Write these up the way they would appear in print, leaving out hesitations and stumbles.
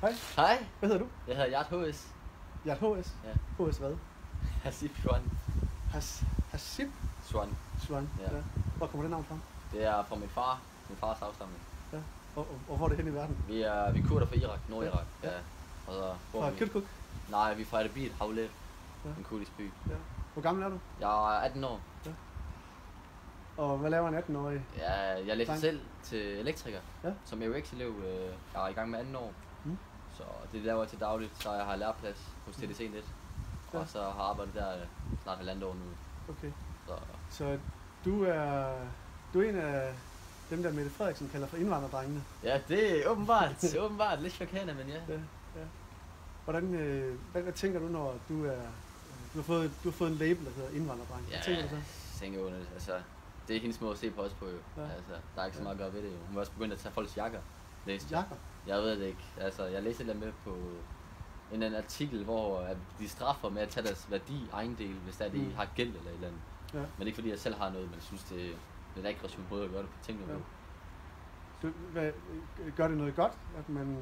Hej. Hej, Hvad hedder du? jeg hedder Jart HS. Jeg er HS. Ja. HS hvad? Hasib Swan. Hasib Swan. Swan. Ja. Ja. Hvor kommer det navn fra? Det er fra min fars afstamning. Ja. Og hvor er det hen i verden? Vi er kurder fra Irak, Nordirak. Ja. Ja. Og så bor Fra vi... Kirkuk? Nej, vi er fra Erbil, Havle. Ja. En kurdisk by. Ja. Hvor gammel er du? Jeg er 18 år. Og hvad laver en 18-årig? Jeg læser Dreng. selv til elektriker. Ja. Som EUX-elev. Jeg er i gang med 2 år. Mm. Så det laver jeg til dagligt, så jeg har læreplads hos TDC Net. Ja. Og så har jeg arbejdet der snart 1,5 år nu. Okay. Så Så du er en af dem, der Mette Frederiksen kalder for indvandrerdrengene. ja, det er åbenbart lidt chokerende, men ja. Ja. Ja. Hvordan, hvad tænker du, når du har fået en label, der hedder indvandrerdreng? Hvad tænker du så? Jeg tænker jo, altså, det er hendes måde at se på os på jo. Ja. Altså, der er ikke så meget at gøre ved det jo. Hun var også begyndt at tage folks jakker. Læste jeg. Jakker? Jeg ved det ikke. Altså, jeg læste lidt med på en anden artikel, hvor at de straffer med at tage deres værdi, ejendel, hvis der de har gæld eller et eller andet. Ja. Men det er ikke fordi, jeg selv har noget, men jeg synes, det er lidt aggressiv måde at gøre det på tingene på. Gør det noget godt, at man...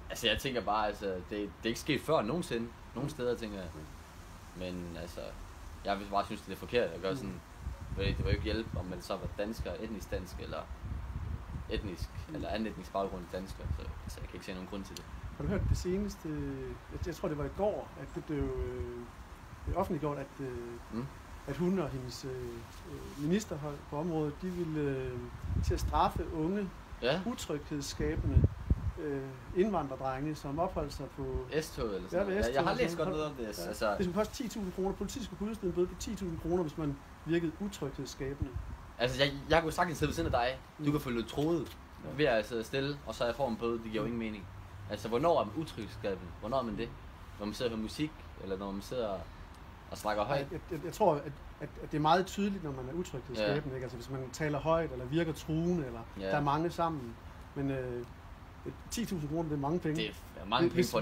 Altså, jeg tænker bare, altså, det er ikke sket før nogensinde. Nogle steder, tænker jeg. Men altså, jeg vil bare synes, det er forkert at gøre sådan. Det var jo ikke hjælp, om man så var dansker, etnisk dansk, eller etnisk, eller anden etnisk baggrund dansker. Så jeg kan ikke se nogen grund til det. Har du hørt det seneste, jeg tror det var i går, at det blev offentliggjort, at hun og hendes ministerhold på området, de ville til at straffe unge, utryghedsskabende indvandrerdrenge, som opholdt sig på S-toget eller sådan noget. Jeg har læst godt noget om det. Ja. Altså, det skulle koste 10.000 kroner. Politiet skulle kunne udstede en bøde på 10.000 kroner, hvis man virkede utryghedsskabende. altså jeg kunne sagtens sidde ved siden af dig. Du kan føle dig troet ved at sidde stille, og så jeg får en bøde. Det giver jo ingen mening. Altså, hvornår er man utryghedsskabende? Hvornår er man det? Når man sidder og hører musik, eller når man sidder og snakker højt? Jeg tror, at det er meget tydeligt, når man er utryghedsskabende. Ikke? Altså, hvis man taler højt, eller virker truende, eller der er mange sammen. Men 10.000 kroner, det er mange penge. Det er mange penge for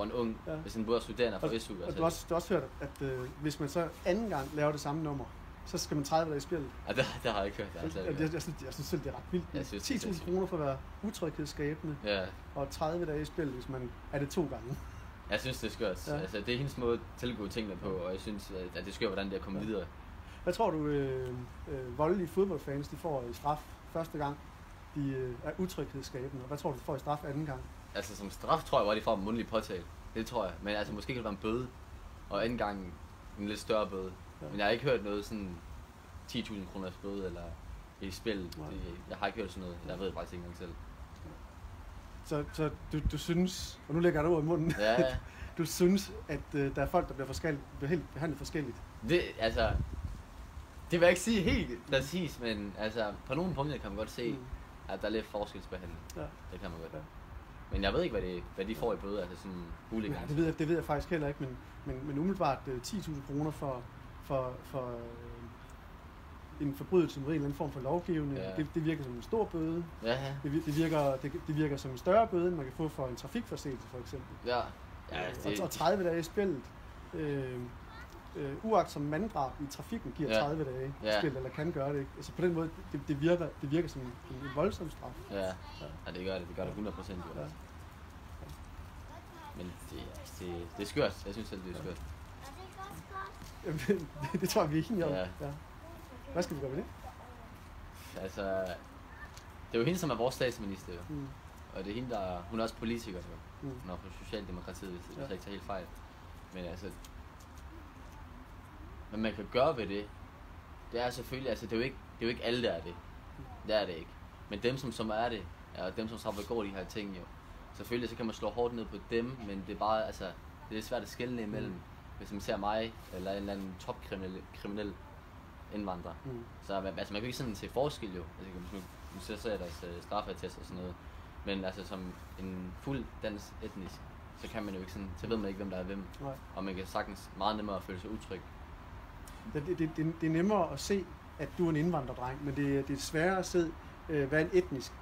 en ung, ja. Hvis en både er studerende for SU. Og du har også hørt, at hvis man så anden gang laver det samme nummer, så skal man 30 dage i spillet. Ja, det har jeg ikke hørt. Jeg synes selv, det er ret vildt. 10.000 kroner for at være utryghedsskabende, og 30 dage i spillet, hvis man er det 2 gange. Jeg synes, det er skørt. Ja. Altså, det er hendes måde at tilgå tingene på, og jeg synes, at det er skørt, hvordan det er kommet videre. Hvad tror du, voldelige fodboldfans de får i straf første gang, de er utryghedsskabende, og hvad tror du, de får i straf anden gang? Altså, som straf tror jeg bare, de får en mundtlig påtale. Det tror jeg. Men altså, måske kan det være en bøde, og anden gang en lidt større bøde. Ja. Men jeg har ikke hørt noget sådan 10.000 kroners bøde, eller i spil. Jeg har ikke hørt sådan noget. Jeg ved det faktisk ikke engang selv. Så du synes, og nu lægger jeg det ord i munden, du synes, at der er folk, der bliver behandlet forskelligt? Det vil jeg ikke sige helt præcis, men altså, på nogle punkter kan man godt se, at der er lidt forskelsbehandling. Ja. Det kan man godt. Ja. Men jeg ved ikke, hvad de får i bøde, altså sådan hooligans. Ja, det ved jeg faktisk heller ikke, men umiddelbart 10.000 kroner for en forbrydelse med en eller anden form for lovgivning, det virker som en stor bøde. Ja. Det virker som en større bøde, end man kan få for en trafikforseelse for eksempel. Ja. Og 30 dage i spillet. Uagtsom manddrab i trafikken giver 30 dage i spil, eller kan gøre det ikke. Altså på den måde, det virker som en voldsom straf. Ja, det gør det 100% jo. Ja. Men det er skørt. Jeg synes selv, det er skørt. Det tror jeg, vi er enige om. Ja. Hvad skal vi gøre med det? Altså, det er jo hende, som er vores statsminister, jo. Og det er hende, hun er også politiker, jo. Hun er fra Socialdemokratiet, hvis jeg ikke tager helt fejl. Men altså, hvad man kan gøre ved det, det er selvfølgelig, altså det er jo ikke alle, der er det. Det er det ikke. Men dem, som er det, og dem, som så begår de her ting, jo. Selvfølgelig så kan man slå hårdt ned på dem, men det er bare, altså, det er svært at skelne imellem. Hvis man ser mig, eller en eller anden topkriminel indvandrer. Så altså, man kan ikke sådan se forskel, jo. Altså, hvis man ser deres straffeattest og sådan noget. Men altså, som en fuld dansk etnisk, så kan man jo ikke sådan, så ved man ikke, hvem der er hvem. Nej. Og man kan sagtens meget nemmere føle sig utryg. Det er nemmere at se, at du er en indvandrerdreng, men det er sværere at se, hvad en etnisk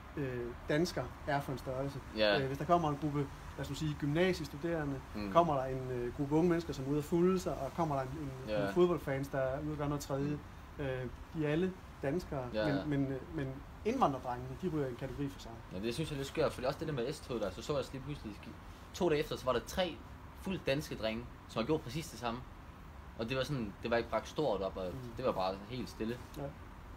dansker er for en størrelse. Hvis der kommer en gruppe, lad os sige, gymnasiestuderende, kommer der en gruppe unge mennesker, som er ude at fulde sig, og kommer der en fodboldfans, der er ude at gøre noget tredje. De er alle danskere, men indvandrerdrengene, de ryger i en kategori for sig. Ja, det synes jeg er lidt skørt, for også det der med S-toget der, så jeg lige pludselig, 2 dage efter, så var der 3 fuldt danske drenge, som har gjort præcis det samme. Og det var sådan, det var ikke bragt stort op, og det var bare helt stille. Ja.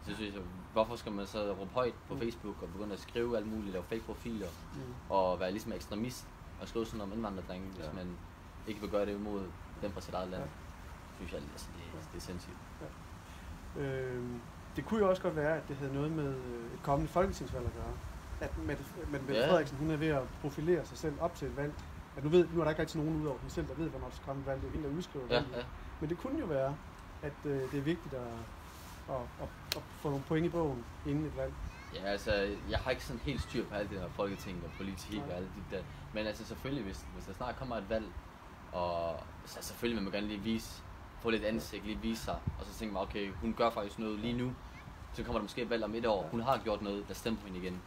Så synes jeg, hvorfor skal man så råbe højt på Facebook og begynde at skrive alt muligt, lave fake profiler, og være ligesom ekstremist og skrive sådan om indvandrerdrenge, hvis man ikke vil gøre det imod dem fra sit eget land. Synes jeg, altså, det er sindssygt. Ja. Det kunne jo også godt være, at det havde noget med et kommende folketingsvalg at gøre. At Mette Frederiksen, hun er ved at profilere sig selv op til et valg. At nu er der ikke rigtig nogen ud over hende selv, der ved, hvornår der skal komme et valg. Det er hende, der udskriver valget. Ja. Men det kunne jo være, at det er vigtigt at få nogle point i bogen inden et valg. Ja, altså, jeg har ikke sådan helt styr på alt det her folketing og politik og alt det der. Men altså selvfølgelig, hvis der snart kommer et valg, og så selvfølgelig vil man gerne lige få lidt ansigt, lige vise sig, og så tænker man, okay, hun gør faktisk noget lige nu, så kommer der måske et valg om 1 år, hun har gjort noget, der stemmer på hende igen,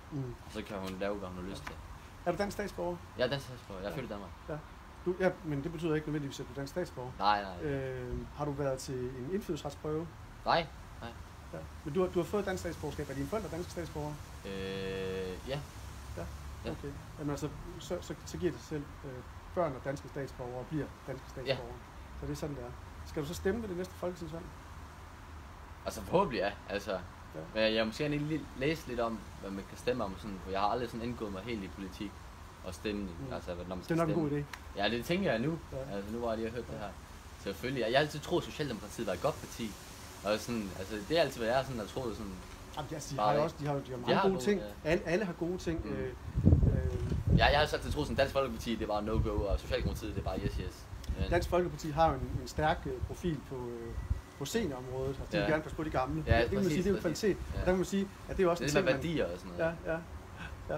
og så kan hun lave, hvad hun har lyst til. Er du dansk statsborger? Jeg er dansk statsborger, jeg er født i Danmark. Ja. Men det betyder ikke nødvendigvis, at du er dansk statsborger? Nej. Har du været til en indfødsretsprøve? Nej. Ja. Men du har fået dansk statsborgerskab. Er dine forældre danske statsborgere? Ja. Okay. Jamen altså, så giver det sig selv børn og danske statsborgere og bliver danske statsborgere. Ja. Så det er sådan, det er. Skal du så stemme ved det næste folketingsvalg? Altså forhåbentlig ja. Altså, men jeg måske lige læse lidt om, hvad man kan stemme om, sådan, for jeg har aldrig sådan indgået mig helt i politik og stemme. Altså, når man skal det er nok stemme. en god idé. Ja, det tænker jeg nu. Ja. Altså, nu har jeg lige hørt det her. Selvfølgelig. Jeg har altid troet, at Socialdemokratiet var et godt parti. Og sådan, altså, det er altid, hvad jeg er sådan, der troede sådan... Jamen, de har mange gode ting. Ja. Alle har gode ting. Jeg har altid troet, at Dansk Folkeparti det er bare no-go, og Socialdemokratiet det er bare yes. Men... Dansk Folkeparti har jo en stærk profil på seniorområdet, og de vil gerne passe på de gamle. Ja, det kan man sige, det er jo kvalitet. Ja. Og der kan man sige, at det er jo også det er med værdier og sådan noget. Ja.